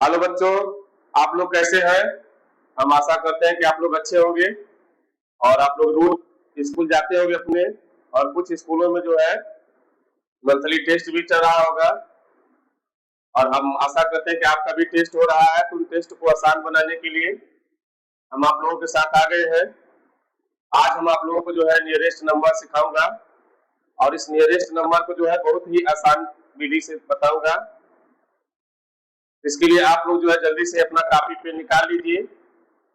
Hello बच्चों, आप लोग कैसे हैं? हम आशा करते हैं कि आप लोग अच्छे होंगे और आप लोग रोज स्कूल जाते होंगे अपने। और कुछ स्कूलों में जो है मंथली टेस्ट भी चल रहा होगा और हम आशा करते हैं कि आपका भी टेस्ट हो रहा है। तो उन टेस्ट को आसान बनाने के लिए हम आप लोगों के साथ आ गए हैं। आज हम आप लोगों को जो है नियरेस्ट नंबर सिखाऊंगा और इस नियरेस्ट नंबर को जो है बहुत ही आसान विधि से बताऊंगा। इसके लिए आप लोग जो है जल्दी से अपना कॉपी पेन निकाल लीजिए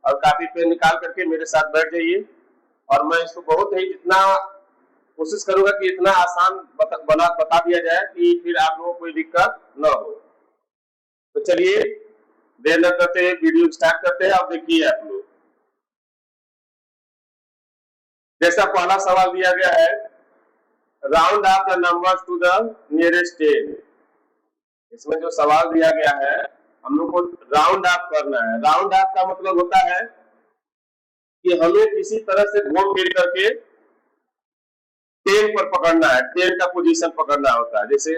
और कॉपी पेन निकाल करके मेरे साथ बैठ जाइए और मैं इसको बहुत ही जितना कोशिश करूंगा कि इतना आसान बता दिया जाए कि फिर आप लोगों को कोई दिक्कत न हो। तो चलिए देर न करते हुए वीडियो स्टार्ट करते हैं। अब देखिए आप लोग, जैसा पहला सवाल दिया गया है, round off the numbers to the nearest 10। इसमें जो सवाल दिया गया है हम लोग को राउंड ऑफ करना है। राउंड ऑफ का मतलब होता है कि हमें किसी तरह से घूम फिर करके 10 पर पकड़ना है, 10 का पोजीशन पकड़ना होता है। जैसे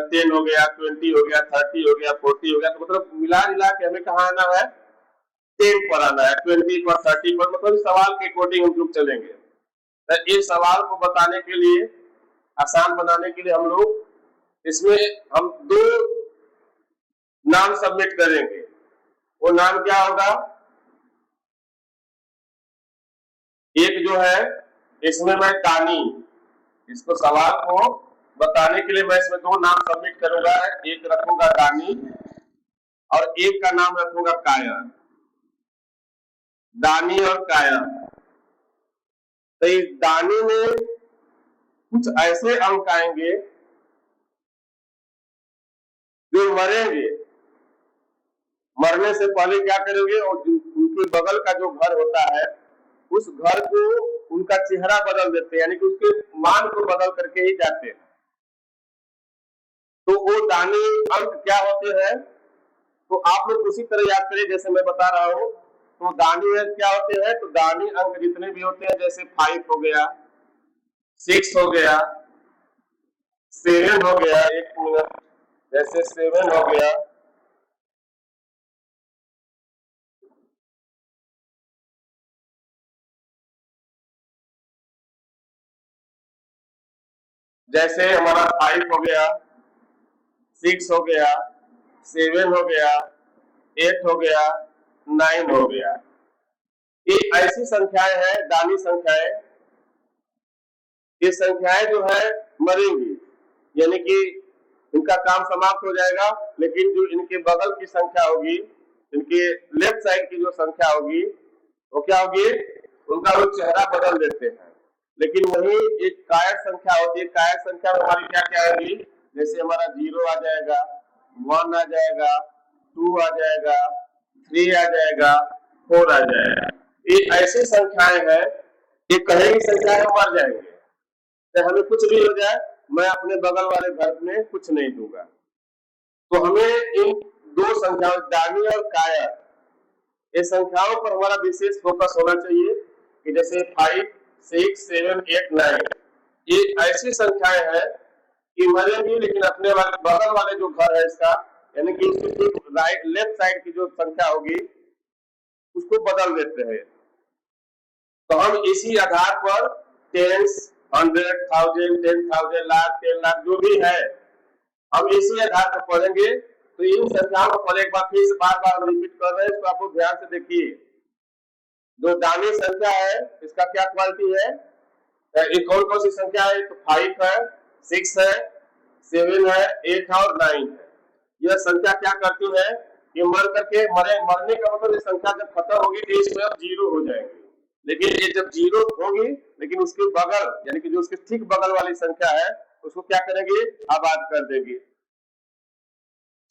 10 हो गया, 20 हो गया, 30 हो गया, 40 हो गया, तो मतलब मिला के हमें कहाँ आना है? 10 पर आना है, 20 पर, 30 पर। मतलब सवाल के अकॉर्डिंग हम लोग चलेंगे। तो इस सवाल को बताने के लिए, आसान बनाने के लिए हम लोग इसमें हम दो नाम सबमिट करेंगे। वो नाम क्या होगा? एक जो है इसमें मैं दानी, इसको सवाल को बताने के लिए मैं इसमें दो नाम सबमिट करूंगा। एक रखूंगा दानी और एक का नाम रखूंगा काया। दानी और काया। तो इस दानी में कुछ ऐसे अंक आएंगे जो मरेंगे। मरने से पहले क्या करेंगे? और उनके बगल का जो घर होता है उस घर को उनका चेहरा बदल देते हैं, यानी कि उसके मान को बदल करके ही जाते हैं। तो वो दानी अंक क्या होते हैं तो आप लोग उसी तरह याद करिए जैसे मैं बता रहा हूं। तो दानी अंक क्या होते हैं? तो दानी अंक जितने भी होते हैं, जैसे 5 हो गया, 6 हो गया, 7 हो गया, एक मिनट, जैसे 7 हो गया, जैसे हमारा 5 हो गया, 6 हो गया, 7 हो गया, 8 हो गया, 9 हो गया। ये ऐसी संख्याएं हैं, दानी संख्याएं। ये संख्याएं जो है मरेंगी, यानी कि इनका काम समाप्त हो जाएगा। लेकिन जो इनके बगल की संख्या होगी, इनके लेफ्ट साइड की जो संख्या होगी, वो क्या होगी? उनका वो चेहरा बदल देते हैं। लेकिन वही एक कायक संख्या होती है। कायक संख्या में हमारी क्या क्या आएगी? जैसे हमारा 0 आ जाएगा, 1 आ जाएगा, 2 आ जाएगा, 3 आ जाएगा, 4 आ जाएगा। ये ऐसी संख्याएं हैं, ये कहीं संख्या में मर जाएंगे। तो हमें कुछ भी हो जाए, मैं अपने बगल वाले घर में कुछ नहीं दूंगा। तो हमें इन दो संख्याओं, दानी और काया, ये संख्याओं पर हमारा विशेष फोकस होना चाहिए कि जैसे 5, 6, 7, 8, 9 ये ऐसी संख्याएं हैं कि मरेंगी, लेकिन अपने बगल वाले जो घर है इसका, यानी कि इसकी राइट लेफ्ट साइड की जो संख्या होगी उसको बदल देते हैं। तो हम इसी आधार पर टेंस, 100, 1000, 10,000, लाख, 10 लाख जो भी है, हम इसी आधार पर पढ़ेंगे। तो इन संख्याओं को पहले एक बार फिर से बार बार रिपीट कर रहे हैं, इसको आप लोग ध्यान से देखिए। जो दानी संख्या है इसका क्या क्वालिटी है? एक कौन कौन सी संख्या है? तो 5 है, 6 है, 7 है, 8 है और 9 है। यह संख्या क्या करती है? ये मरने का मतलब ये संख्या जब खत्म होगी तो इसमें अब 0 हो जाएंगे। लेकिन ये जब 0 होगी, लेकिन उसके बगल, यानी कि जो उसके ठीक बगल वाली संख्या है उसको क्या करेंगे? आबाद कर देंगे।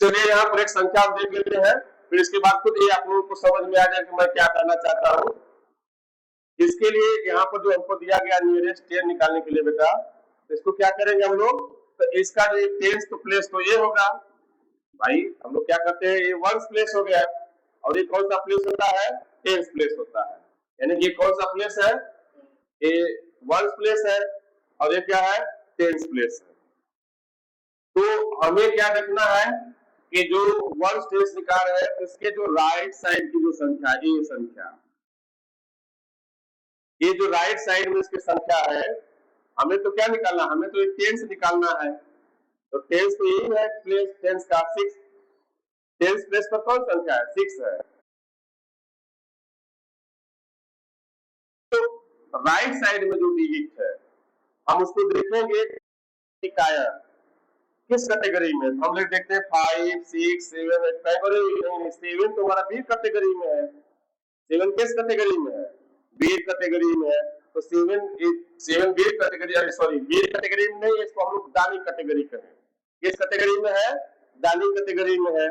चलिए यहाँ पर एक संख्या हम देख लेते हैं, फिर इसके बाद खुद ये आप लोगों को समझ में आ जाए कि मैं क्या करना चाहता हूँ। इसके लिए यहाँ पर जो हमको दिया गया नियरेस्ट 10 निकालने के लिए बेटा, तो इसको क्या करेंगे हम लोग? तो इसका जो 10th प्लेस तो ये होगा भाई, हम लोग क्या करते हैं, ये 1st प्लेस हो गया और ये कौन सा प्लेस होता है? 10th प्लेस होता है। यानी कि कौन सा प्लेस है? ये 1st प्लेस है और ये क्या है? 10th प्लेस है। तो हमें क्या देखना है कि जो वंस टेंस निकाल रहे हैं इसके जो राइट साइड की जो संख्या है, ये संख्या, ये जो राइट साइड में इसकी संख्या है, हमें तो क्या निकालना, हमें तो एक टेंस निकालना है। तो टेंस तो यही है, प्लेस टेंस का 6, टेंस प्लेस पर कौन संख्या है, 6 है। तो राइट साइड में जो डिजिट है हम उसको देखेंगे कायर किस कैटेगरी में, हम लोग देखते हैं 5, 6, 7, 8 कैटेगरी, 7 तो हमारा बी कैटेगरी में है। 7 किस कैटेगरी में है, बी कैटेगरी में है। तो 7 B category, sorry B category में नहीं, इसको हम लोग दानी कैटेगरी कहें। किस कैटेगरी में है, दानी कैटेगरी में है।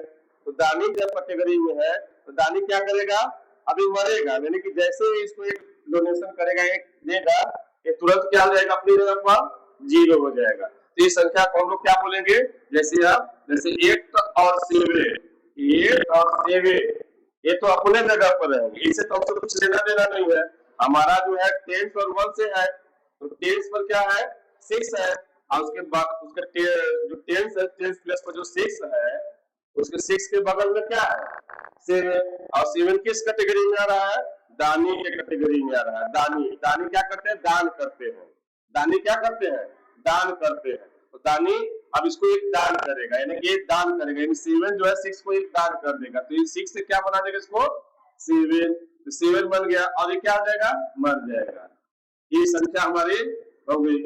तो दानी जब कैटेगरी में है तो दानी क्या करेगा, अभी मरेगा, यानी कि जैसे ही इसको एक डोनेशन करेगा, एक देगा, ये तुरंत क्या हो जाएगा, अपनी जगह पर 0 हो जाएगा। तो इस संख्या को हम लोग क्या बोलेंगे, जैसे 8 और 7, 8 और 7 ये तो अपने जगह पर रहेंगे, इससे तो हमसे कुछ लेना देना नहीं है। हमारा जो है 10 और 1 से है, तो 10 पर क्या है, 6 है, और उसके बाद उसका जो 10 है, 10 प्लस पर जो 6 है, उसके 6 के बगल में क्या है, 7, और 7 किस कैटेगरी में आ रहा है, दानी के कैटेगरी में आ रहा है। दानी, दानी क्या करते हैं, दान करते हैं। दानी क्या करते हैं, दान करते हैं। तो दानी अब इसको एक दान करेगा, यानी कि एक दान करेगा, यानी 7 जो है 6 को एक दान कर देगा। तो ये 6 से क्या बना देगा इसको, 7, तो 7 बन गया, और ये क्या हो जाएगा, मर जाएगा। ये संख्या हमारी हो गई,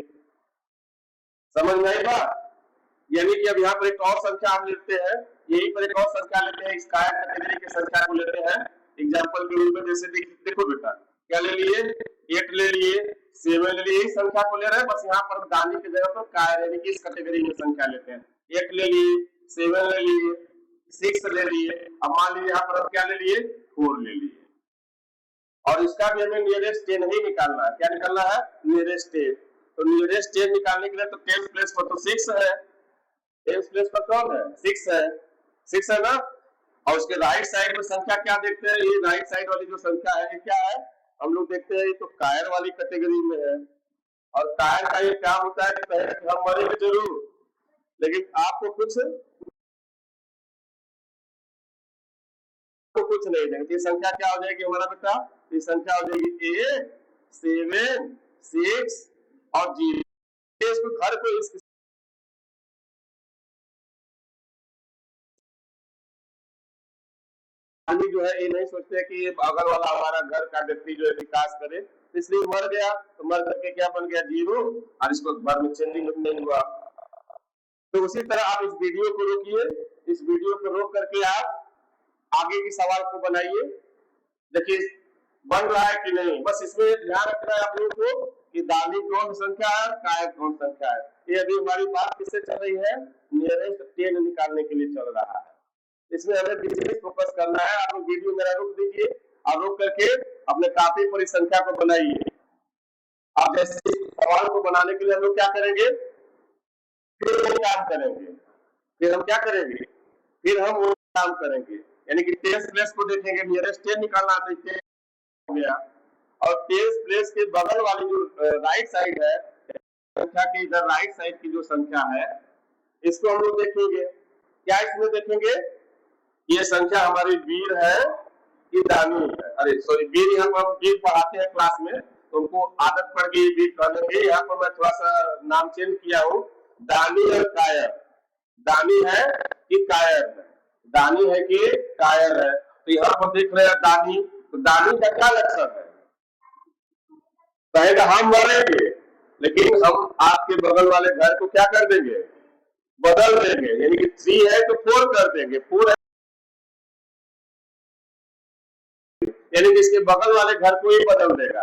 समझ में आई बात। यानी कि अब यहाँ पर एक और संख्या हम लेते हैं, यही पर एक और संख्या लेते हैं, इस कायर कैटेगरी की संख्या को लेते हैं एग्जांपल के रूप में। जैसे देखो बेटा, क्या ले लिए, 8 ले लिए, 7 ले लिए, संख्या को ले रहे हैं, बस यहाँ पर दानी की जगह पर कायर यानी कि इस कैटेगरी में संख्या लेते हैं। 8 ले लिए, 7 ले लिए, 6 ले लिए, अब मान लीजिए यहाँ पर हम क्या ले लिए, 4 ले लिए, और इसका भी हमें नियरेस्ट 10 ही निकालना है। क्या निकालना है, नियरेस्ट 10। तो नियरेस्ट 10 निकालने के लिए तो 10 प्लेस पर तो 6 है, 10 प्लेस पर कौन है, 6 है, 6 है ना। और उसके राइट साइड में संख्या क्या देखते हैं, ये राइट साइड वाली जो संख्या है ये क्या है, हम लोग देखते हैं ये तो कायर वाली कैटेगरी में है। और कायर का ये काम होता है कि हम मरेंगे जरूर, लेकिन आपको कुछ नहीं देंगे। ये संख्या क्या हो जाएगी हमारा बेटा, ये संख्या हो जाएगी 8, 7, 6 और 0। इसको घर को इस आदमी जो है ये नहीं सोचते कि अगल वाला हमारा घर का व्यक्ति जो है विकास करे, इसलिए मर गया, तो मर करके क्या बन गया, 0, और इसको घर में चेंजिंग नहीं हुआ। तो उसी तरह आप इस वीडियो को रोकिए, इस वीडियो को रोक करके आप आगे के सवाल को बनाइए, देखिए बन रहा है कि नहीं। बस इसमें ध्यान रखना है आप लोगों को कि दानी कौन संख्या है, कायर कौन संख्या है। ये अभी हमारी बात किससे चल रही है, नियरेस्ट 10 निकालने के लिए चल रहा है। इसमें हमें विशेष फोकस करना है। आप लोग वीडियो मेरा रोक दीजिए, और रोक करके अपने कापी पर इस संख्या को बनाइए। अब जैसे सवाल को बनाने के लिए हम लोग क्या करेंगे, फिर वो काम करेंगे, फिर हम क्या करेंगे, फिर हम वो काम करेंगे, यानी कि 10 प्लेस को देखेंगे, नियरेस्ट 10 निकालना तो 10 हो गया, और 10 प्लेस के बगल वाली जो राइट साइड है संख्या के, इधर राइट साइड की जो संख्या है इसको हम लोग देखेंगे। क्या इसमें देखेंगे, ये संख्या हमारी वीर है कि दानी है, अरे सॉरी वीर, यहाँ पर हम वीर पढ़ाते हैं क्लास में, तो उनको आदत पड़ गई वीर कहने, यहाँ पर मैं थोड़ा सा नाम चेंज किया हूँ, दानी और कायर। दानी है कि कायर है, दानी है कि कायर है। तो यहाँ पर देख रहे हैं दानी, तो दानी का क्या लक्षण है, कहेगा हम मरेंगे, लेकिन हम आपके बगल वाले घर को क्या कर देंगे, बदल देंगे, यानी कि 3 है तो 4 कर देंगे, 4 है यानी कि इसके बगल वाले घर को ही बदल देगा।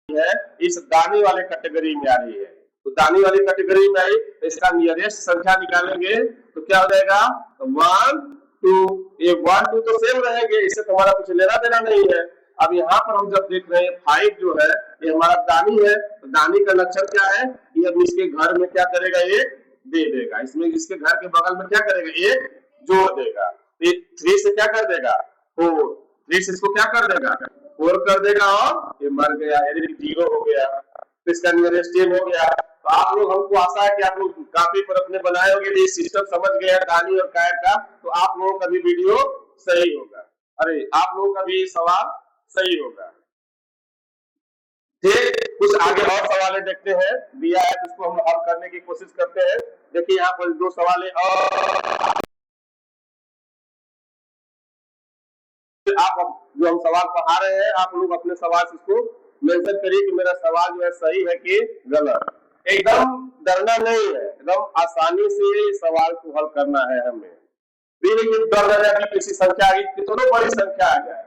है इस दानी वाले कैटेगरी में आ रही है, तो दानी वाली कैटेगरी में आई, तो इसका नियरेस्ट संख्या निकालेंगे तो क्या हो जाएगा, 1, 2, ये 1, 2 तो सेम रहेंगे, इससे तुम्हारा कुछ लेना देना नहीं है। अब यहाँ पर हम जब देख रहे हैं 5 जो है ये हमारा दानी है, तो दानी का लक्षण क्या है, ये अब इसके घर में क्या करेगा, ये दे देगा, इसमें इसके घर के बगल में क्या करेगा, ये जोड़ देगा। 3 से क्या कर देगा, 4, 3 से इसको क्या कर देगा, 4 कर देगा, और ये मर गया, यानी 0 हो गया। तो इसका नियरेस्ट 10 हो गया। तो आप लोग, हमको आशा है कि आप लोग काफी पर अपने बनाए होंगे, ये सिस्टम समझ गए हैं दानी और कायर का, तो आप लोगों का भी वीडियो सही होगा। अरे आप लोगों का भी सवाल सही होगा। ठीक, कुछ आगे और सवाल देखते हैं, दिया है जिसको हम हल करने की कोशिश करते हैं। देखिए यहाँ पर 2 सवाल और आप जो हम सवाल पढ़ा रहे हैं, आप लोग अपने सवाल से इसको मेंशन करिए कि मेरा सवाल जो है सही है कि गलत। एकदम डरना नहीं है, एकदम आसानी से सवाल को हल करना है हमें। फिर डर रहे हैं कि किसी संख्या की कितनी बड़ी संख्या आ जाए,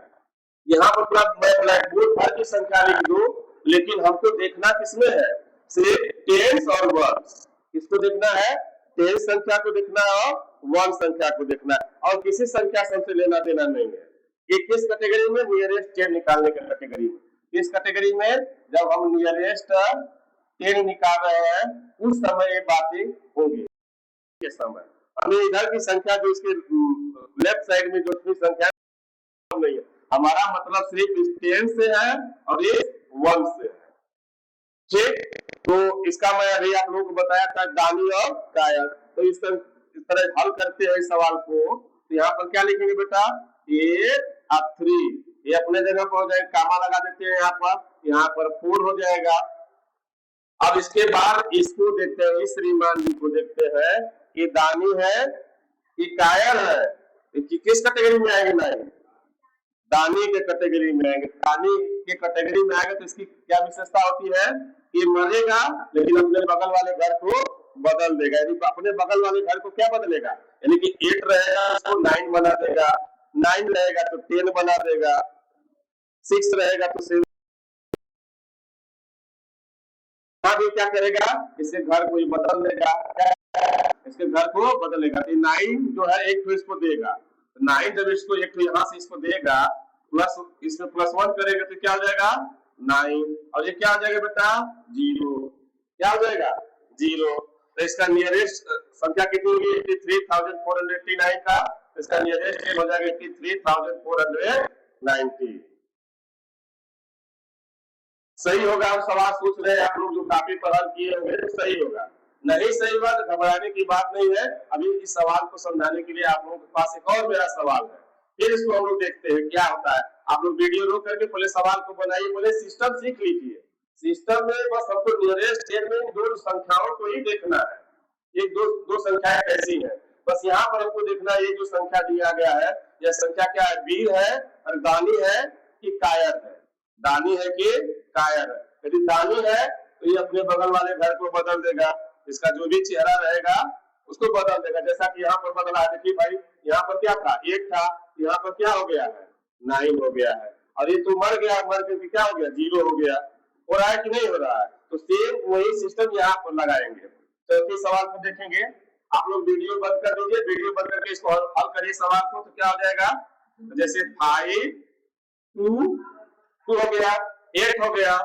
यहाँ पर पूरा ब्लैक बोर्ड भर की संख्या लिख दो, लेकिन हमको देखना किसमें है, सिर्फ टेंस और वंस। किसको देखना है, टेंस संख्या को देखना है और वन संख्या को देखना है, और किसी संख्या से हमसे लेना देना नहीं है। ये किस कैटेगरी में, नियरेस्ट 10 निकालने की कैटेगरी में। किस कैटेगरी में, जब हम नियरेस्ट 10 निकाल रहे हैं उस समय ये बातें होंगी के समय। हमें इधर की संख्या जो इसके लेफ्ट साइड में जो संख्या नहीं है, हमारा मतलब सिर्फ इस 10 से है और ये 1 से है। ठीक, तो इसका मैं अभी आप लोगों को बताया था दानी और कायर। तो इस तरह हल करते हैं सवाल को। तो यहाँ पर क्या लिखेंगे बेटा, 8 और 3, ये अपने जगह पर हो जाएगा, कामा लगा देते हैं यहाँ पर 4 हो जाएगा। अब इसके बाद इसको देखते हैं, इस श्रीमान जी को देखते हैं कि दानी है कि कायर है, कि किस कैटेगरी में आएंगे, नहीं दानी के कैटेगरी में आएंगे। दानी के कैटेगरी में आएगा तो इसकी क्या विशेषता होती है कि मरेगा लेकिन अपने बगल वाले घर को बदल देगा। यदि अपने बगल वाले घर को क्या बदलेगा, यानी कि 8 रहेगा उसको 9 बना देगा, 9 रहेगा तो 10 बना देगा, 6 रहेगा तो 7 भी क्या करेगा, इसके घर को बदल देगा, इसके घर को बदलेगा। 9 जो है एक तो इसको देगा, 9 जब इसको एक तो यहाँ से इसको देगा, प्लस इसमें +1 करेगा तो क्या हो जाएगा 9, और ये क्या हो जाएगा बेटा 0, क्या हो जाएगा 0। तो इसका नियरेस्ट संख्या कितनी होगी 83,489 का, इसका नियरेस्ट हो जाएगा 83,490। सही होगा। आप सवाल सोच रहे हैं आप लोग जो काफी पढ़ल किए होंगे, सही होगा। नहीं सही बात, घबराने की बात नहीं है। अभी इस सवाल को समझाने के लिए आप लोगों के पास एक और मेरा सवाल है, फिर इसको हम लोग देखते हैं क्या होता है। आप लोग वीडियो रोक करके पहले सवाल को बनाइए, पहले सिस्टम सीख लीजिए। सिस्टम में बस हमको नियरेस्ट 10 में 2 संख्याओं को ही देखना है, ये दो संख्याएं कैसी है, बस यहाँ पर हमको देखना है। ये जो संख्या दिया गया है, यह संख्या क्या है, वीर है और दानी है कि कायर है, दानी है कि कायर है। यदि दानी है तो ये अपने बगल वाले घर को बदल देगा, इसका जो भी चेहरा रहेगा उसको बदल देगा, जैसा कि यहाँ पर बदला है। देखिए भाई, यहाँ पर क्या था 8 था, यहाँ पर क्या हो गया है 9 हो गया है, और ये तो मर गया, मर के क्या हो गया 0 हो गया। हो रहा है कि नहीं हो रहा है, तो सेम वही सिस्टम यहाँ पर लगाएंगे। चौथे सवाल को देखेंगे, आप लोग वीडियो बंद कर दीजिए, वीडियो बंद करके इसको हल करिए सवाल को। तो क्या हो जाएगा, जैसे 5 2 हो गया, 8 हो गया।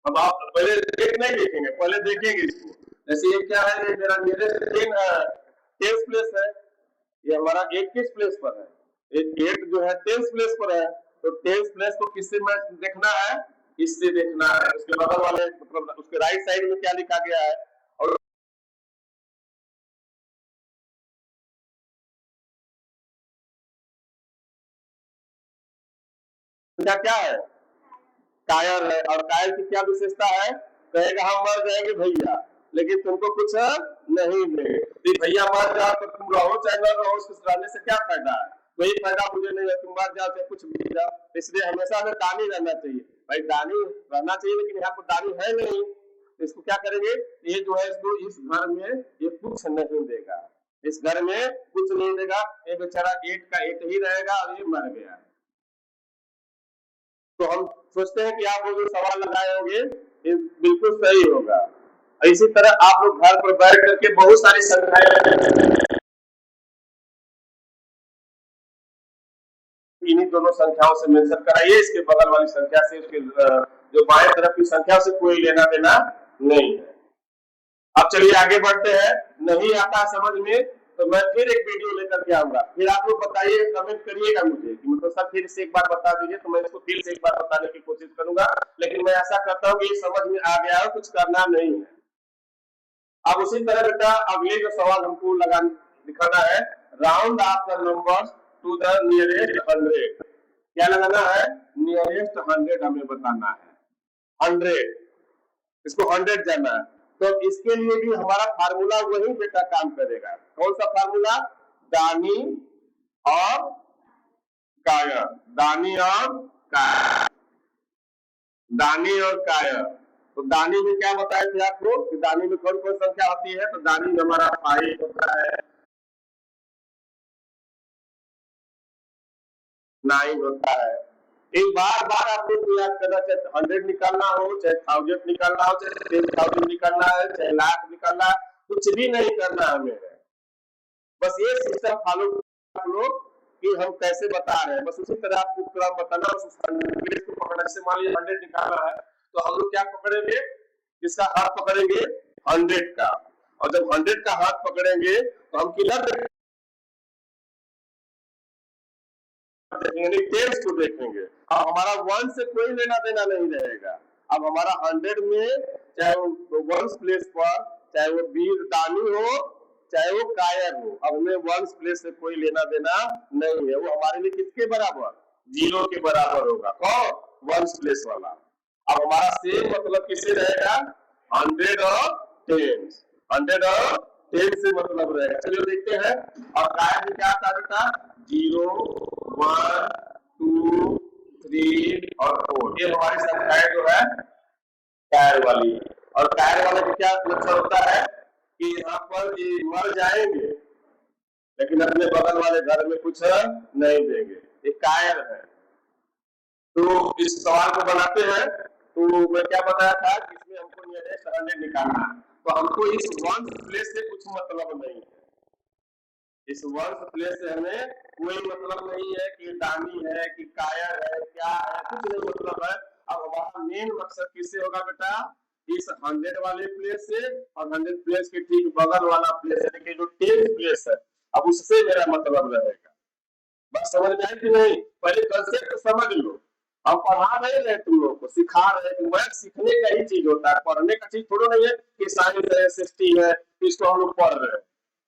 अब आप पहले 8 नहीं देखेंगे, पहले देखेंगे इसको। जैसे ये क्या है, ये मेरा नियरेस्ट 10th प्लेस है, ये हमारा 8 किस प्लेस पर है, 8 जो है 10th प्लेस पर है। तो 10th प्लेस को किससे देखना है, इससे देखना है। उसके बगल वाले मतलब उसके राइट साइड में क्या लिखा गया है, और क्या है कायर है। और कायर की क्या विशेषता है, कहेगा हम मर जाएंगे भैया लेकिन तुमको कुछ नहीं मिलेगा। भैया मर जाओ तो तुम रहो चाहे न रहो, उसको रहने से क्या फायदा है, कोई फायदा मुझे नहीं है, तुम मर जाओ चाहे कुछ भी जाओ। इसलिए हमेशा हमें दानी रहना चाहिए। भाई दानी रहना चाहिए, लेकिन यहाँ पर दानी है नहीं, तो इसको क्या करेंगे, ये जो है इसको इस घर में ये कुछ नहीं देगा, इस घर में कुछ नहीं देगा। ये बेचारा 8 का 8 ही रहेगा और ये मर गया। तो हम सोचते हैं कि आप लोग जो सवाल लगाए होंगे ये बिल्कुल सही होगा। इसी तरह आप लोग घर पर बैठ करके बहुत सारी संख्याएं इन्हीं दोनों संख्याओं से मेंशन कराइए, इसके बगल वाली संख्या से उसके जो बाएं तरफ की संख्या से कोई लेना देना नहीं है। अब चलिए आगे बढ़ते हैं। नहीं आता समझ में तो मैं फिर एक वीडियो लेकर के आऊंगा, फिर आप लोग बताइए, कमेंट करिएगा मुझे कि मतलब सर फिर से एक बार बता दीजिए, तो मैं इसको फिर से एक बार बताने की कोशिश करूंगा। लेकिन मैं ऐसा करता हूँ कि समझ में आ गया हो, कुछ करना नहीं है। अब उसी तरह बेटा अगले जो सवाल हमको लगा दिखाना है, round off the numbers to the nearest 100। क्या लगाना है? नियरेस्ट 100 हमें बताना है, 100, इसको 100 जाना है। तो इसके लिए भी हमारा फार्मूला वही बेटा काम करेगा। कौन सा फार्मूला? दानी और कायर, दानी और कायर, दानी और कायर। तो दानी में क्या बताए थे आपको कि दानी में कौन कौन संख्या होती है? तो दानी में हमारा 5 होता है, 9 होता है। एक बार बार आप लोग को याद करना, चाहे 100 निकालना हो, चाहे 1000 निकालना हो, चाहे 10,000 निकालना है, चाहे लाख निकालना है, कुछ भी नहीं करना हमें है। बस ये सिस्टम फॉलो कर लो कि हम कैसे बता रहे हैं, बस उसी तरह आपको क्रम बताना। उस 100 को पकड़ने से, मान लीजिए 100 निकालना है तो हम लोग क्या पकड़ेंगे? किसका हाथ पकड़ेंगे? 100 का। और जब 100 का हाथ पकड़ेंगे तो हम किधर देखेंगे? टेंस को देखेंगे। अब हमारा 1 से कोई लेना देना नहीं रहेगा। अब हमारा 100 में चाहे वो 1 प्लेस पर, चाहे वो वीर दानी हो, चाहे वो कायर हो, अब हमें 1 प्लेस से कोई लेना देना नहीं है। वो हमारे लिए किसके बराबर? 0 के बराबर होगा। कौन? 1 प्लेस वाला। अब हमारा सेम मतलब किससे रहेगा? 100 और 10, 100 और 10 से मतलब रहेगा। चलिए देखते हैं। और कायर में क्या था बेटा? 0, 1, 2, 3 और 4, ये हमारी संख्याएं जो है कायर वाली। और कायर वाले में क्या लक्षण होता है कि यहाँ पर ये मर जाएंगे लेकिन अपने बगल वाले घर में कुछ नहीं देंगे, ये कायर है। तो इस सवाल को बनाते हैं तो मैं क्या बताया था कि इसमें हमको नियरेस्ट 100 निकालना है। तो हमको इस 1 प्लेस से कुछ मतलब नहीं है, इस 1 प्लेस से हमें कोई मतलब नहीं है कि दानी है कि कायर है, क्या है, कुछ नहीं मतलब है। अब हमारा मेन मकसद किससे होगा बेटा? इस 100 वाले प्लेस से, और 100 प्लेस के ठीक बगल वाला प्लेस है कि जो 10 प्लेस है, अब उससे मेरा मतलब रहेगा। बस समझ में आई कि नहीं? पहले कंसेप्ट समझ लो। हम पढ़ा नहीं रहे तुम लोग को, सिखा रहे हैं। मैथ सीखने का ही चीज होता है, पढ़ने का चीज थोड़ा नहीं है कि साइंस है, एसएसटी है, इसको हम लोग पढ़ रहे हैं।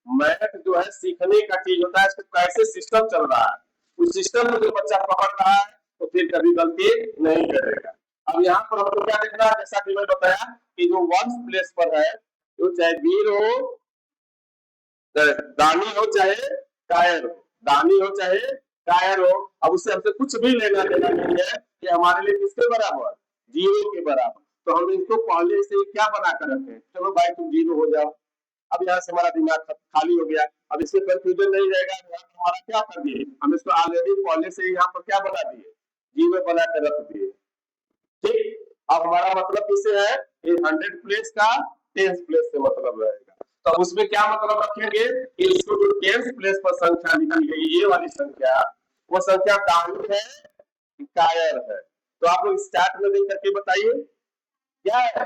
मैथ जो है सीखने का चीज होता है, इसको कैसे सिस्टम चल रहा है, उस सिस्टम में जो बच्चा पकड़ रहा है तो फिर कभी गलती नहीं करेगा। अब यहाँ पर हमको क्या देखना है? जैसा कि मैं बताया कि जो 1 प्लेस पर है, तो चाहे वीर हो, दानी हो, चाहे कायर हो, दानी हो चाहे कायर हो, अब उससे हमसे कुछ भी लेना देना नहीं है। कि हमारे लिए किसके बराबर? 0 के बराबर। तो हम इसको पहले से क्या बना कर रखे? चलो भाई तुम 0 हो जाओ। अब यहाँ से हमारा दिमाग खाली हो गया। अब इससे कंफ्यूजन नहीं रहेगा। हमारा क्या कर दिए? हम इसको ऑलरेडी पहले से यहाँ पर क्या बना दिए? 0 बना कर रख दिए। ठीक। अब हमारा मतलब किससे है? ये 100 प्लेस का 10 प्लेस से मतलब रहेगा। तो उसमें क्या मतलब रखेंगे? इसको जो 10 प्लेस पर संख्या निकल गई, ये वाली संख्या, वो संख्या दानी है कि कायर है? तो आप लोग स्टार्ट में देख करके बताइए क्या है?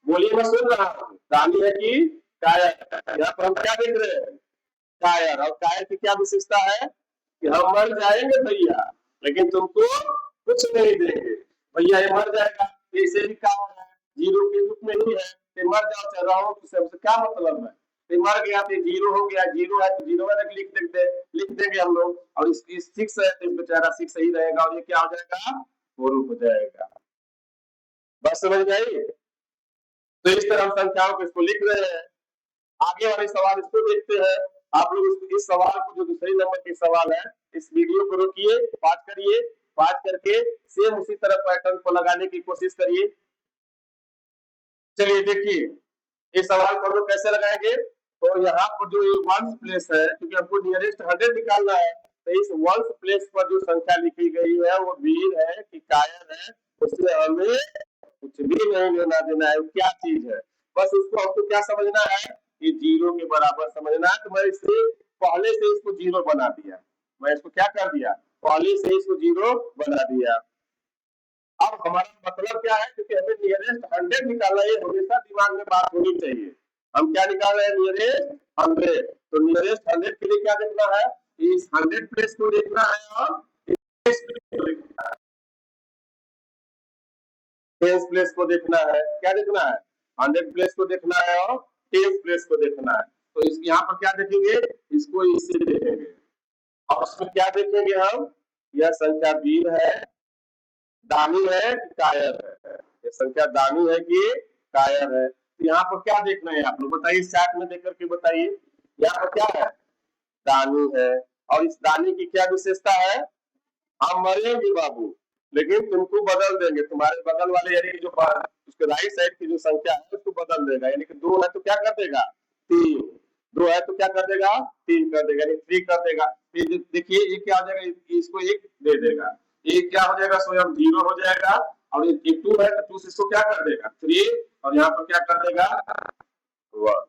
बोलिए, मैं सुन रहा हूँ। दानी है कि कायर? यहाँ पर हम क्या देख रहे हैं? कायर। और कायर की क्या विशेषता है? कि हम मर जाएंगे भैया लेकिन तुमको कुछ नहीं देंगे। भैया ये मर जाएगा, इसे भी काम है, 0 के रूप में ही है। तो मर जाओ चाहे रहो, तो हमसे क्या मतलब है? तो मर गया तो 0 हो गया, 0 है तो 0 है लिख देंगे हम लोग। और इस 6 है तो बेचारा 6 सही रहेगा, और ये क्या हो जाएगा? 4 हो जाएगा। बस समझ में आई? तो इस तरह हम संख्याओं को इसको लिख रहे हैं। आगे वाले सवाल इसको देखते हैं। आप लोग इस सवाल को, जो दूसरे नंबर के सवाल है, इस वीडियो को रोकिए, पाठ करिए, पाठ करके सेम उसी तरह पैटर्न को लगाने की कोशिश करिए। चलिए देखिए, इस सवाल को हम लोग कैसे लगाएंगे? तो यहाँ पर जो 1 प्लेस है, क्योंकि हमको नियरेस्ट 100 निकालना है, तो इस 1 प्लेस पर जो संख्या लिखी गई है वो वीर है कि कायर है, उससे हमें कुछ भी नहीं लेना देना है। क्या चीज है? बस उसको हमको क्या समझना है? ये 0 के बराबर समझना है। तो मैं इसे पहले से इसको 0 बना दिया। मैं इसको क्या कर दिया? पहले से इसको 0 बना दिया। अब हमारा मतलब क्या है? क्योंकि हमें नियरेस्ट 100 निकालना है, हमेशा दिमाग में बात होनी चाहिए। हम क्या निकाल रहे हैं? नियरेस्ट 100। तो नियरेस्ट 100 के लिए क्या देखना है? इस 100 प्लेस को देखना है और 10 प्लेस को देखना है। क्या देखना है? 100 प्लेस को देखना है और टेंस प्लेस को देखना है। तो इस यहाँ पर क्या देखेंगे, इसको इससे देखेंगे। और उसमें क्या देखेंगे हम, यह संख्या वीर है, दानी है कि कायर है, ये संख्या दानी है कि कायर है। तो यहाँ पर क्या देखना है आप लोग बताइए, चार्ट में देख करके बताइए। यहाँ पर क्या है, दानी है। और इस दानी की क्या विशेषता है, हम मरेंगे बाबू लेकिन तुमको बदल देंगे, तुम्हारे बगल वाले यानी कि जो उसके राइट साइड की जो संख्या है उसको बदल देगा। यानी कि 2 है तो क्या कर देगा, 3। 2 है तो क्या कर देगा, 3 कर देगा, यानी 3 कर देगा। देखिए ये क्या हो जाएगा, इसको 1 दे देगा, ये क्या हो जाएगा, स्वयं 0 हो जाएगा। और ये 2 है तो 2 से इसको क्या कर देगा, 3, और यहाँ पर क्या कर देगा, 1।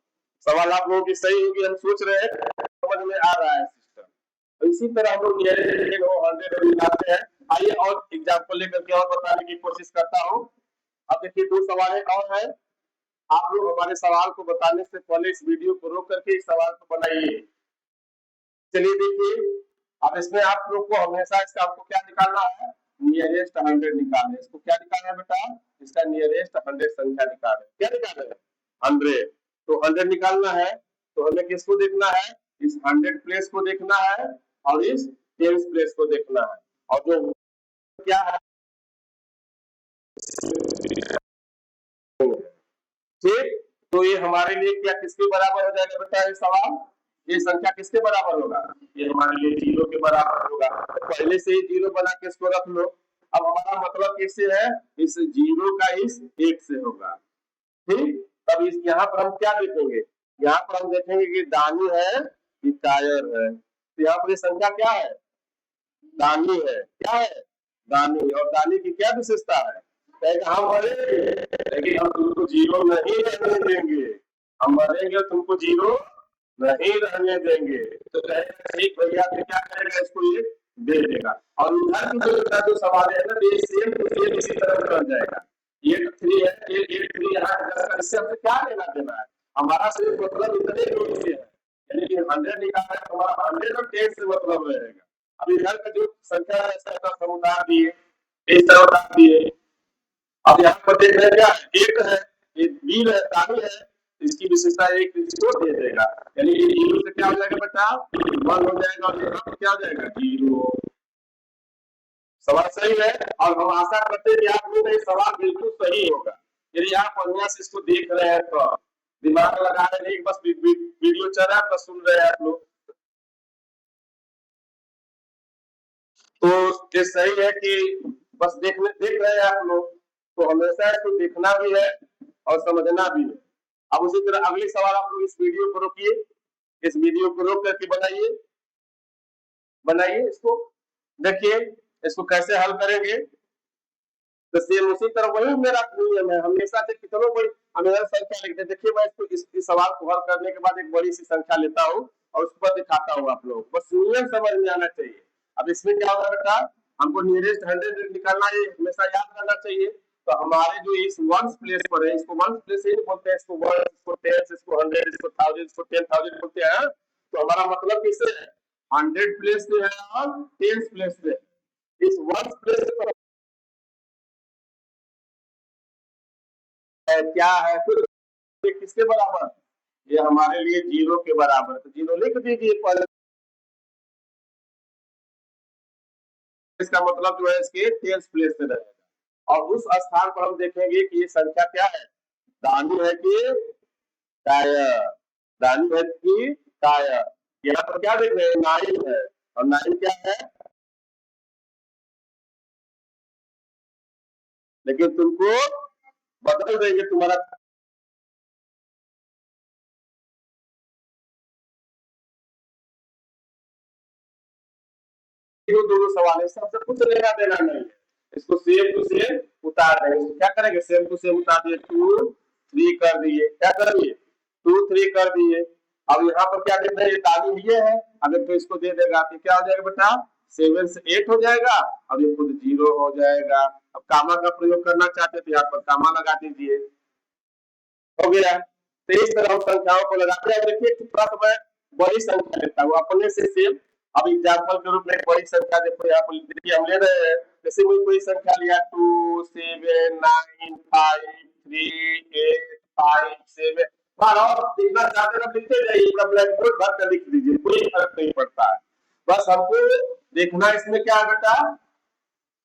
सवाल आप लोगों की सही होगी, हम सोच रहे हैं, समझ में आ रहा है सिस्टम। इसी तरह हम लोग 100 निकालते हैं। आइए और एग्जाम्पल लेकर के और बताने की कोशिश करता हूँ। अब देखिए 2 सवाल और है, आप लोग हमारे सवाल को बताने से पहले इस वीडियो को रोक करके इस सवाल को बनाइए। चलिए देखिए, अब इसमें आप लोग को हमेशा इसका आपको क्या निकालना है, नियरेस्ट 100 निकालना है। इसको क्या निकालना है बेटा, इसका नियरेस्ट 100 संख्या निकालना है। क्या निकालना है, 100। तो 100 निकालना है तो हमें किसको देखना है, इस 100 प्लेस को देखना है और इस 10 प्लेस को देखना है। और जो क्या है, ठीक, तो ये हमारे लिए क्या किसके बराबर हो जाएगा बेटा, ये सवाल, ये संख्या किसके बराबर होगा, ये हमारे लिए 0 के बराबर होगा। तो पहले से ही 0 बना के इसको रख लो। अब हमारा मतलब किससे है, इस 0 का इस 1 से होगा। ठीक, तब इस यहाँ पर हम क्या देखेंगे, यहाँ पर हम देखेंगे कि दानी है कि कायर है। तो यहाँ पर ये संख्या क्या है, दानी है। क्या है, दानी। और दानी की क्या विशेषता है, हम मरेंगे लेकिन हम तुमको 0 नहीं रहने देंगे, हम मरेंगे तुमको 0 नहीं रहने देंगे। तो ठीक भैया, तो क्या करेगा, इसको ये दे देगा। और उधर की जो सवाल है ना, ये सेम टू सेम इसी तरह बन जाएगा। 8 3 है, 8 3 यहाँ 10 का, इससे हमसे क्या लेना देना है, हमारा सिर्फ मतलब इतने लोग से है, यानी कि 100 निकालना है, हमारा 100 और 10 से मतलब रहेगा। अब इधर का जो संख्या है इसका समुदाय दिए, इस तरह उतार दिए। अब यहाँ पर देख रहे हैं क्या, 1 है, ये वीर है, दानी है, इसकी विशेषता 1 इसको दे देगा। यानी कि 0 से क्या हो जाएगा बेटा, 1 हो जाएगा, और यहाँ पर क्या हो जाएगा, 0। सवाल सही है, और हम आशा करते हैं कि आप लोग ये सवाल बिल्कुल सही होगा। यदि आप बढ़िया से इसको देख रहे हैं तो दिमाग लगा रहे हैं, बस वीडियो चल रहा है तो सुन रहे हैं आप लोग, तो ये सही है कि बस देख रहे हैं आप लोग, तो हमेशा इसको देखना भी है और समझना भी है। अब उसी तरह अगले सवाल आप लोग इस वीडियो को रोकिए, इस वीडियो को रोक करके बनाइए इसको, देखिए इसको कैसे हल करेंगे। तो सेम उसी तरह वही मेरा नियम है, हमेशा से कितनों बड़ी हमेशा संख्या लिखते हैं। देखिए मैं इसको इस सवाल को हल करने के बाद एक बड़ी सी संख्या लेता हूँ और उस पर दिखाता हूँ आप लोग, बस नियम समझ में आना चाहिए। अब इसमें क्या होगा बेटा, हमको नियरेस्ट 100 निकालना है, हमेशा याद करना चाहिए। तो हमारे जो इस वंस प्लेस पर है, इसको वंस प्लेस ही बोलते हैं, इसको 1, इसको 10, इसको 100, इसको 1000, इसको 10,000 बोलते हैं। तो हमारा मतलब किससे है, 100 प्लेस से है और 10 प्लेस से है। इस वंस प्लेस पर क्या है, तो किसके बराबर, ये हमारे लिए 0 के बराबर। तो 0 लिख दीजिए पहले, इसका मतलब जो है इसके 10 प्लेस से रहेगा। और उस स्थान पर हम देखेंगे कि ये संख्या क्या है, दानी है कि कायर, दानी है कि कायर। यहाँ पर क्या देख रहे हैं, 9 है, और 9 क्या है, लेकिन तुमको बदल देंगे, तुम्हारा दोनों सवाल है, सबसे कुछ लेना देना नहीं है। इसको सेम टू सेम उतार देंगे। इसको क्या करेंगे, सेम टू सेम उतार दिए, 2 3 कर दिए, क्या कर दिए, 2 3 कर दिए। अब यहाँ पर क्या देख रहे हैं, दानी ये है, अगर तो इसको दे देगा तो क्या हो जाएगा बेटा, 7 से 8 हो जाएगा, और ये खुद 0 हो जाएगा। अब कामा का प्रयोग करना चाहते तो यहाँ पर कामा लगा दीजिए, हो गया। तो इस तरह हम संख्याओं को लगाते हैं। देखिए थोड़ा सा मैं बड़ी संख्या लेता हूँ अपने से सेम। अब एग्जाम्पल के रूप में एक बड़ी संख्या देखो, यहाँ पर देखिए हम ले रहे हैं, जैसे कोई संख्या लिया 2 7 9 5 3 8 5 7, बार और लिखना चाहते हैं लिखते जाइए, पूरा ब्लैक बोर्ड भर कर लिख दीजिए, कोई फर्क नहीं पड़ता है। बस हमको देखना इसमें क्या है बेटा,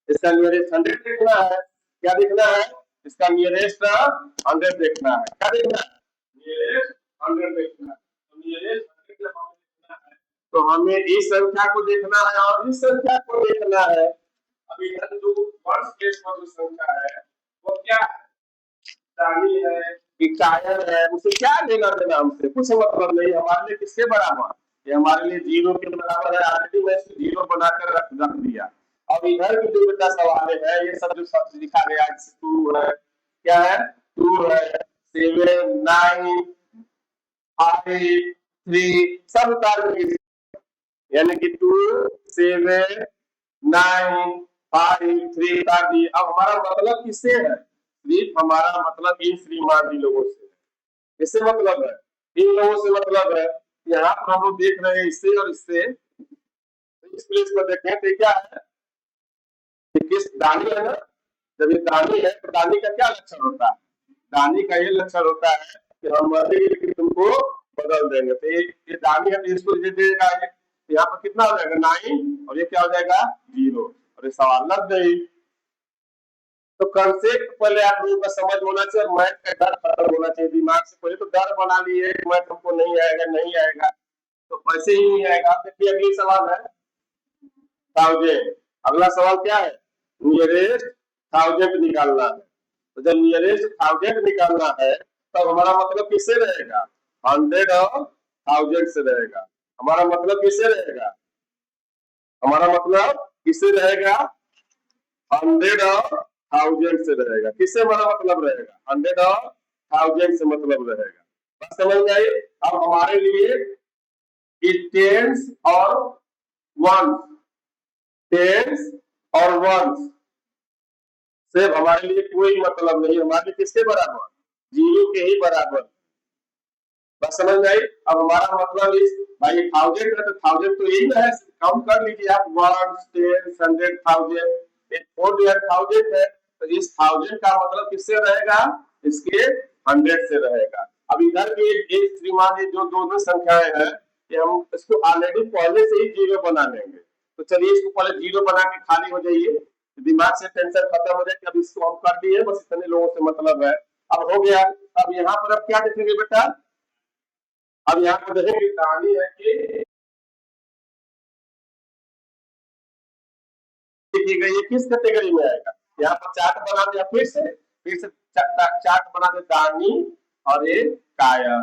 इसका नियरेस्ट 100 देखना है। क्या देखना है? इसका नियरेस्ट 100 देखना है। क्या देखना है? नियरेस्ट 100 देखना है। तो नियरेस्ट 100 जब हमें देखना है तो हमें इस संख्या को देखना है और इस संख्या को देखना है। अभी इधर जो वर्स्ट केस में जो संख्या है वो क्या है? दानी है कि कायर है, उसे क्या लेना देना हमसे, कुछ मतलब नहीं। हमारे लिए किसके बराबर? ये हमारे लिए जीरो के बराबर है। ऑलरेडी मैं इसको जीरो बनाकर रख दिया। और इधर भी जो बेटा सवाल है ये सब जो सब लिखा गया है, 2 है, क्या है? 2 है, 7, 9, 5, 3 सब उतार देंगे। यानी कि 2, 7, 9, 5, 3 उतार दिए। अब हमारा मतलब किससे है? सिर्फ हमारा मतलब इन श्रीमान लोगों से है। इससे मतलब है, इन लोगों से मतलब है। यहाँ पर हम लोग देख रहे हैं इससे और इससे। इस प्लेस पर देखें तो क्या है? किस दानी है ना, जब ये दानी है तो दानी का क्या लक्षण होता है? दानी का ये लक्षण होता है कि हम मरेंगे लेकिन तुमको बदल देंगे। तो ये दानी है तो इसको दे देगा। यहाँ पर कितना हो जाएगा? 9 और ये क्या हो जाएगा? 0। और ये सवाल लग गई। तो कंसेप्ट पहले आप लोगों का समझ होना चाहिए और मैथ का डर खत्म होना चाहिए दिमाग से। पहले तो डर बना लिए मैथ हमको नहीं आएगा नहीं आएगा, तो पैसे ही नहीं आएगा। देखिए अगली सवाल है 1000। अगला सवाल क्या है? नियरेस्ट 1000 निकालना है। तो जब नियरेस्ट 1000 निकालना है तब हमारा मतलब किससे रहेगा? 100 और 1000 से रहेगा। हमारा मतलब किससे रहेगा? हमारा मतलब किससे रहेगा? 100 और 1000 से रहेगा। किससे हमारा मतलब रहेगा? 100 और 1000 से मतलब रहेगा। बस समझ में आई? अब हमारे लिए टेंस और वंस, टेंस और वंस से हमारे लिए कोई मतलब नहीं। हमारे लिए किसके बराबर? 0 के ही बराबर। बस समझ में आई? अब हमारा मतलब इस भाई 1000 है तो 1000 तो यही है, कम कर लीजिए आप। 1, 10, 100, 1000, 1000 है तो इस 1000 का मतलब किससे रहेगा? इसके 100 से रहेगा। अब इधर भी एक श्रीमान ये जो दोनों संख्याएं हैं ये हम इसको ऑलरेडी पहले से ही 0 बना लेंगे। तो चलिए इसको पहले 0 बना के खाली हो जाइए, दिमाग से टेंशन खत्म हो जाए कि अब इसको हम कर दिए, बस इतने लोगों से मतलब है। अब हो गया। अब यहाँ पर अब क्या देखेंगे बेटा? अब यहाँ पर देखेंगे कहानी है कि देखिएगा ये किस कैटेगरी में आएगा। यहाँ पर चार्ट बना दिया, फिर से चार्ट बना दे दानी और एक कायर।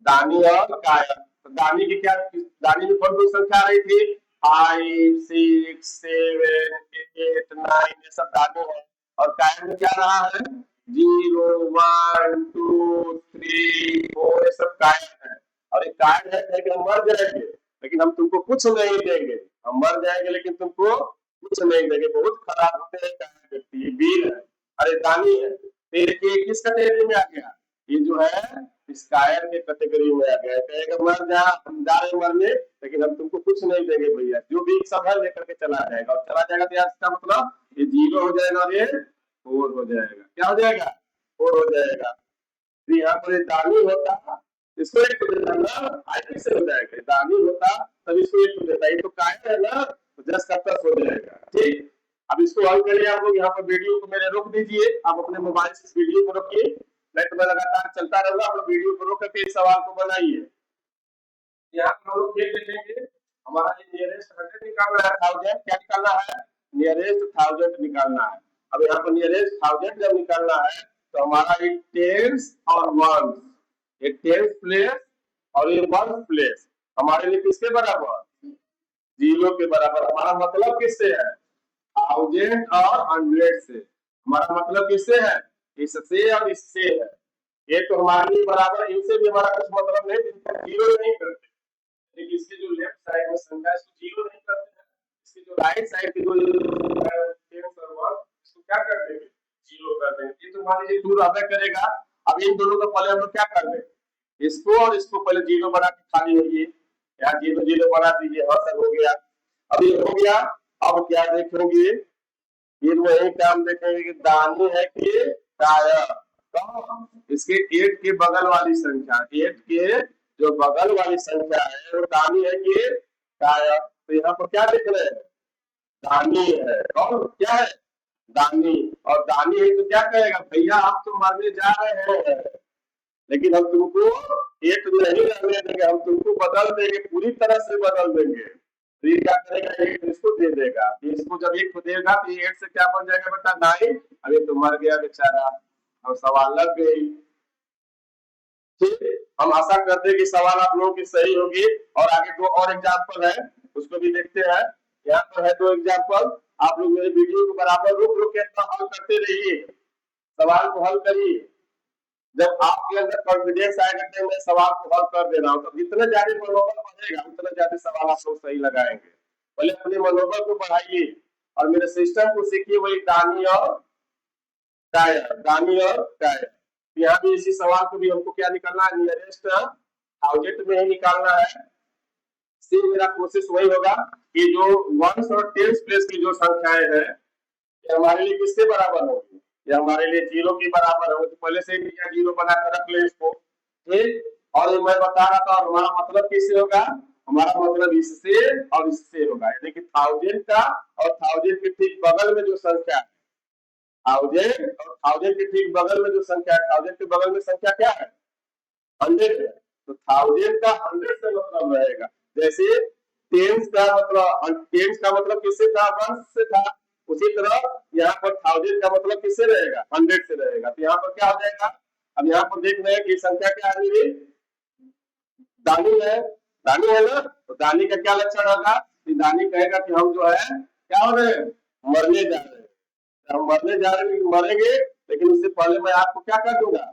दानी और कायर। तो दानी की क्या, दानी में कौन कौन संख्या आ रही थी? 5, 6, 7, 8, 9 ये सब दानी है। और कायर में क्या रहा है? 0, 1, 2, 3, 4 ये सब कायर है। और एक कायर है कि हम मर जाएंगे लेकिन हम तुमको कुछ नहीं देंगे। हम मर जाएंगे लेकिन तुमको कुछ नहीं देंगे। बहुत खराब होते हैं कायर व्यक्ति। ये वीर है, अरे दानी है। फिर ये किस कैटेगरी में आ गया? ये जो है इस कायर के कैटेगरी में आ गया। कहेगा मर जा, हम जा रहे मरने लेकिन हम तुमको कुछ नहीं देंगे भैया। जो भी सब है लेकर के चला जाएगा और चला जाएगा तो इसका मतलब ये 0 हो जाएगा और ये 4 हो जाएगा। क्या हो जाएगा? 4 हो जाएगा। तो यहाँ पर दानी होता इसको 1 हो जाएगा, आई से हो जाएगा। दानी होता तब इसको 1 हो जाता। ये तो कायर है ना, तो 10 का 10 हो जाएगा। ठीक, अब इसको हल करिए आप लोग। यहाँ पर वीडियो को मेरे रोक दीजिए, आप अपने मोबाइल से इस वीडियो को रोकिए, नेट में लगातार चलता रहेगा। आप लोग वीडियो को रोक करके इस सवाल को बनाइए। यहाँ पर हम लोग देख देखेंगे हमारा नियरेस्ट 100 निकालना है, 1000 क्या निकालना है? नियरेस्ट 1000 निकालना है। अब यहाँ पर नियरेस्ट 1000 जब निकालना है तो हमारा ये टेंस और वंस, ये टेंस प्लेस और ये वंस प्लेस हमारे लिए किसके बराबर? 0 के बराबर। हमारा मतलब किससे है? 1000 और 100 से। हमारा मतलब किससे है? इससे और इससे है। ये तो हमारे लिए बराबर, इनसे भी हमारा कुछ मतलब नहीं, इनको 0 नहीं करते। लेकिन इसके जो लेफ्ट साइड में संख्या है इसको 0 नहीं करते हैं। इसके जो राइट साइड की जो टेंस और वंस इसको क्या कर देंगे? 0 कर देंगे। ये तो मान लीजिए 2 रहता करेगा। अब इन दोनों को पहले हम लोग क्या कर देंगे? इसको और इसको पहले 0 बना के खाली होइए। यहाँ 0 0 बना दीजिए। हाँ सर हो गया। अब ये हो गया। अब क्या देखेंगे? फिर वही काम देखेंगे कि दानी है कि कायर। तो इसके 8 के बगल वाली संख्या, 8 के जो बगल वाली संख्या है वो दानी है कि काया। तो यहाँ पर क्या लिख रहे हैं, दानी है। और क्या है, दानी। और दानी है तो क्या कहेगा, भैया आप तो मरने जा रहे हैं, लेकिन हम तुमको 8 नहीं रहने देंगे, हम तुमको बदल देंगे, पूरी तरह से बदल देंगे। तो ये क्या करेगा, 8 इसको दे देगा। इसको जब 8 को देगा तो ये 8 से क्या बन जाएगा बेटा, 9। अब ये तो मर गया बेचारा, और सवाल लग गई। ठीक, हम आशा करते हैं कि सवाल आप लोगों की सही होगी। और आगे 2 और एग्जाम्पल है, उसको भी देखते हैं। यहाँ पर है 2 एग्जाम्पल। आप लोग मेरे वीडियो को बराबर रुक रुक के हल करते रहिए, सवाल को हल करिए। जब आपके अंदर कॉन्फिडेंस आएगा कि मैं सवाल को हल कर दे रहा हूँ, तो जितना ज्यादा मनोबल बढ़ेगा उतना ज्यादा सवाल आप लोग सही लगाएंगे। पहले अपने मनोबल को बढ़ाइए और मेरे सिस्टम को सीखिए, वही दानी और काया, दानी और काया। यहाँ भी इसी सवाल को भी हमको क्या निकालना है, नियरेस्ट ऑब्जेक्ट में ही निकालना है। सिर्फ मेरा कोशिश वही होगा कि जो वंस और टेंस प्लेस की जो संख्याएं हैं ये हमारे लिए किसके बराबर होगी, ये हमारे लिए 0 के बराबर होगी। तो पहले से ही 0 बनाकर रख ले इसको। ठीक, और ये मैं बता रहा था, हमारा मतलब किससे होगा, हमारा मतलब इससे और इससे होगा। यानी कि 1000 का और 1000 के ठीक बगल में जो संख्या है, 1000 और 1000 के ठीक बगल में जो संख्या है, 1000 के बगल में संख्या क्या है, 100 है। तो 1000 का 100 से मतलब रहेगा। जैसे टेंस का मतलब किससे था, 1 से था। उसी तरह यहाँ पर 1000 का मतलब किससे रहेगा, 100 से रहेगा। तो यहाँ पर क्या हो जाएगा, अब यहाँ पर देख रहे हैं कि संख्या क्या आ रही है, दानी है, दानी है ना। तो दानी का क्या लक्षण होगा, दानी कहेगा कि हम जो है क्या हो रहे हैं, मरने जा रहे हैं। हम मरने जा रहे हैं, मरेंगे, लेकिन उससे पहले मैं आपको क्या कर दूंगा,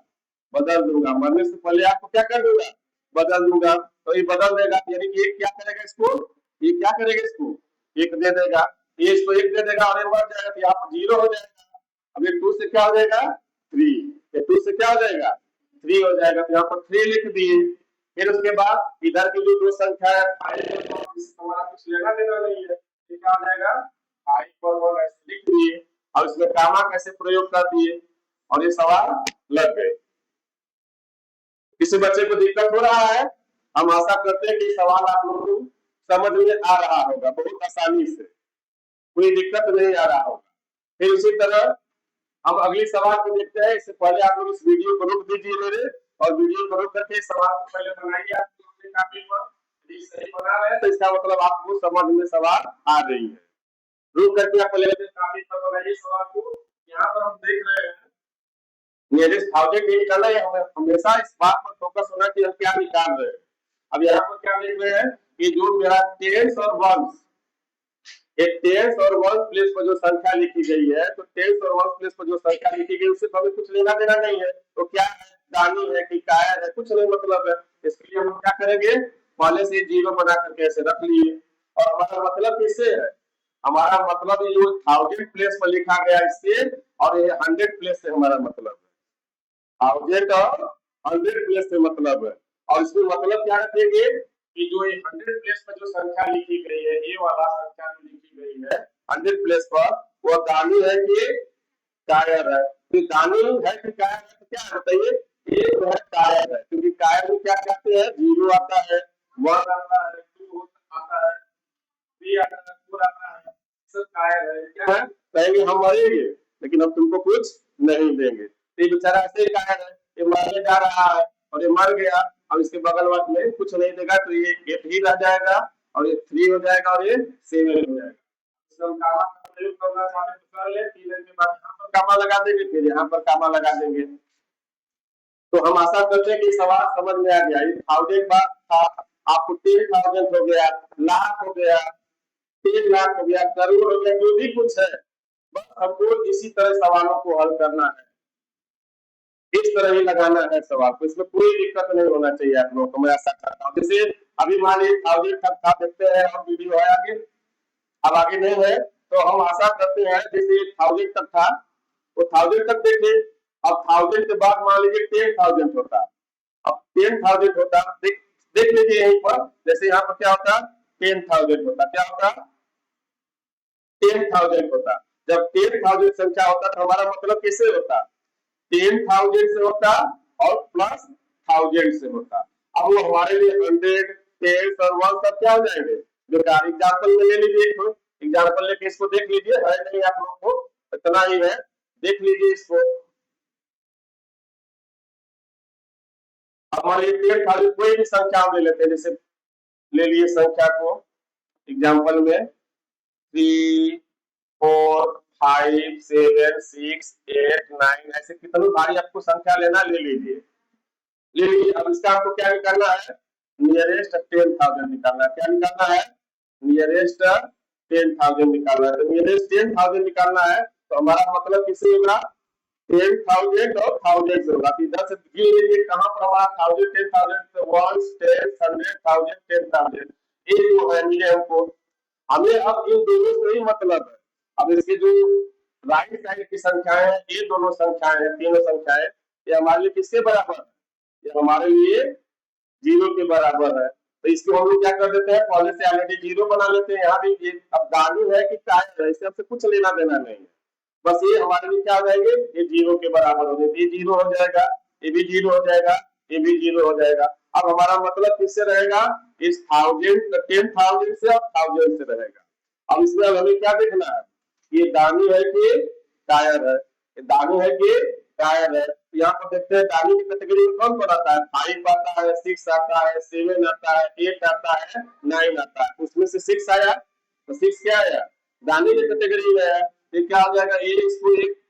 बदल दूंगा। मरने से पहले आपको क्या कर दूंगा, बदल दूंगा। तो ये बदल देगा, यानी कि एक क्या करेगा इसको, ये क्या करेगा इसको, 1 दे देगा। ये इसको 1 दे देगा और ये मर जाएगा, तो यहाँ पर 0 हो जाएगा। अब ये 2 से क्या हो जाएगा, 3। ये 2 से क्या हो जाएगा, 3 हो जाएगा। तो यहाँ पर 3 लिख दिए। फिर उसके बाद इधर की जो 2 संख्या है, हमारा कुछ लेना देना नहीं है, क्या हो जाएगा, 5 और 1 ऐसे लिख दिए और इसमें कामा कैसे प्रयोग कर दिए और ये सवाल लग गए। किसी बच्चे को दिक्कत हो रहा है, हम आशा करते हैं कि सवाल आप लोगों को समझ में आ रहा होगा बहुत आसानी से, कोई दिक्कत नहीं आ रहा होगा। फिर उसी तरह हम अगली सवाल को देखते हैं। इससे पहले आप लोग इस वीडियो को रोक दीजिए मेरे, और वीडियो को रोक करके सवाल को पहले बनाइए। आप लोग काफी यदि सही बना रहे हैं तो इसका मतलब आपको समझ में सवाल आ रही है। रुक करके आप पहले काफी बनाइए सवाल को। यहाँ पर हम देख रहे हैं नियरेस्ट ऑब्जेक्ट ही निकालना है, हमें हमेशा इस बात पर फोकस होना कि हम क्या निकाल रहे हैं। अब यहाँ पर क्या देख रहे हैं कि जो मेरा टेंस और वंस, एक टेंस और वंस प्लेस पर जो संख्या लिखी गई है, तो टेंस और वंस प्लेस पर जो संख्या लिखी गई उससे हमें कुछ लेना देना नहीं है। तो क्या है, दानी है कि काया है, कुछ नहीं मतलब है। इसके लिए हम क्या करेंगे, पहले से 0 बना करके ऐसे रख लिए। और हमारा मतलब किससे है, हमारा मतलब ये 1000 प्लेस पर लिखा गया इससे, और ये 100 प्लेस से हमारा मतलब है। 1000 और 100 प्लेस से मतलब है। और इसमें मतलब क्या रखेंगे कि जो ये 100 प्लेस पर जो संख्या लिखी गई है, ये वाला संख्या जो लिखी गई है 100 प्लेस पर, वो दानी है कि कायर है। तो दानी है कि कायर है, तो क्या बताइए, ये जो है कायर है। क्योंकि कायर में क्या कहते हैं, 0 आता है, 1 आता है, 2 आता है, 3 आता है, 4 आता है, सब कायर है। क्या है, कहेंगे हम मरेंगे लेकिन हम तुमको कुछ नहीं देंगे। तो ये बेचारा ऐसे ही कायर है, ये मरने जा रहा है और ये मर गया। अब इसके बगल वाले कुछ नहीं देगा, तो ये 8 ही रह जाएगा और ये 3 हो जाएगा और ये 7 हो जाएगा। तो हम कामा का प्रयोग करना चाहते तो कर ले, 3 के बाद यहाँ पर कामा लगा देंगे, फिर यहाँ पर कामा लगा देंगे। तो हम आशा करते हैं कि सवाल समझ में आ गया। ये 1000 बार था, आपको 10,000 हो गया, लाख हो गया, 3 लाख हो गया, करोड़ हो गया, जो भी कुछ है, बस हमको इसी तरह सवालों को हल करना है, इस तरह ही लगाना है सवाल को। इसमें कोई दिक्कत नहीं होना चाहिए आप लोगों को, मैं आशा करता हूँ। जैसे अभी मान लीजिए 1000 तक था, देखते हैं और वीडियो है आगे, अब आगे नहीं है, तो हम आशा करते हैं जैसे 1000 तक था वो 1000 तक देखे। अब 1000 के बाद मान लीजिए 10,000 होता, अब 10,000 होता, देख लीजिए यहीं पर, जैसे यहाँ पर क्या होता, 10,000 होता, क्या होता, 10,000 होता। जब 10,000 संख्या होता तो हमारा मतलब किससे होता, 10,000 से होता और प्लस 1000 से होता। अब वो हमारे लिए 100, 10 और 1 सब क्या हो जाएंगे बेकार। एग्जाम्पल में ले लीजिए, एग्जाम्पल लेके इसको देख लीजिए, है नहीं आप लोगों को इतना ही है, देख लीजिए इसको। हमारे 10,000 कोई भी संख्या हम ले लेते हैं, जैसे ले लिए संख्या को एग्जाम्पल में 3, 4, 5, 7, 6, 8, 9 ऐसे कितनी भारी आपको संख्या लेना ले लीजिए, ले लीजिए। अब इसका आपको क्या निकालना है, नियरेस्ट 10,000 निकालना है। क्या निकालना है, नियरेस्ट 10,000 निकालना है। तो नियरेस्ट 10,000 निकालना है तो हमारा मतलब किससे होगा, 10,000 और 1000 से होगा। तो इधर से गिन कहां पर हमारा 1000, 10,000 तो 1, 10, 100, 1000, 10,000 ये जो है मिले हमको। हमें अब इन दोनों से ही मतलब है। अब इसके जो राइट साइड की संख्याएं हैं, ये दोनों संख्याएं हैं, तीनों संख्याएं, ये हमारे लिए किसके बराबर है, ये हमारे लिए 0 के बराबर है। तो इसको हम लोग क्या कर देते हैं, पहले से ऑलरेडी 0 बना लेते हैं। यहाँ भी ये अब दानी है कि कायम है, इससे हमसे कुछ लेना देना नहीं है। बस ये हमारे लिए क्या हो जाएंगे, ये 0 के बराबर हो जाएंगे। ये 0 हो जाएगा, ये भी 0 हो जाएगा, ये भी 0 हो जाएगा। अब हमारा मतलब किससे रहेगा, इस 10,000 से और 1000 से रहेगा। अब इसमें हमें क्या देखना है, ये दानी है कि कायर है, ये दानी है कि कायर है। यहाँ पर देखते हैं दानी की कैटेगरी में कौन कौन आता है, 5 आता है, 6 आता है, 7 आता है, 8 आता है, 9 आता है। उसमें से 6 आया तो 6 क्या आया, दानी की कैटेगरी में है। ये क्या हो जाएगा, ये इसको एक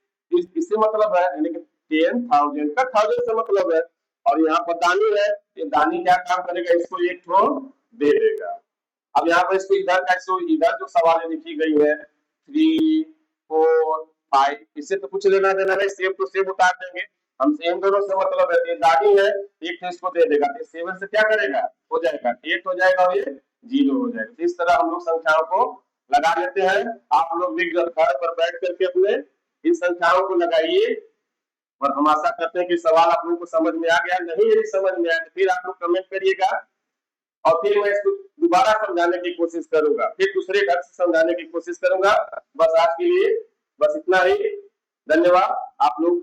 इससे मतलब है, यानी कि 10,000 का 1000 से मतलब है। और यहाँ पर दानी है, ये दानी क्या काम करेगा, इसको एक ठो दे देगा। अब यहाँ पर इसको इधर का, इधर जो सवाल लिखी गई है 3, 4, 5, इससे तो कुछ लेना देना नहीं, सेम टू सेम उतार देंगे हम। सेम दोनों से मतलब है, ये दानी है, एक तो इसको दे देगा, तो 7 से क्या करेगा, हो जाएगा 8 हो जाएगा और ये 0 हो जाएगा। तो इस तरह हम लोग संख्याओं को लगा लेते हैं। आप लोग भी घर पर बैठ करके अपने इन संख्याओं को लगाइए, और हम आशा करते हैं कि सवाल आप लोगों को समझ में आ गया। नहीं यदि समझ में आया तो फिर आप लोग कमेंट करिएगा, और फिर मैं इसको दोबारा समझाने की कोशिश करूंगा, फिर दूसरे ढंग से समझाने की कोशिश करूंगा। बस आज के लिए बस इतना ही, धन्यवाद। आप लोग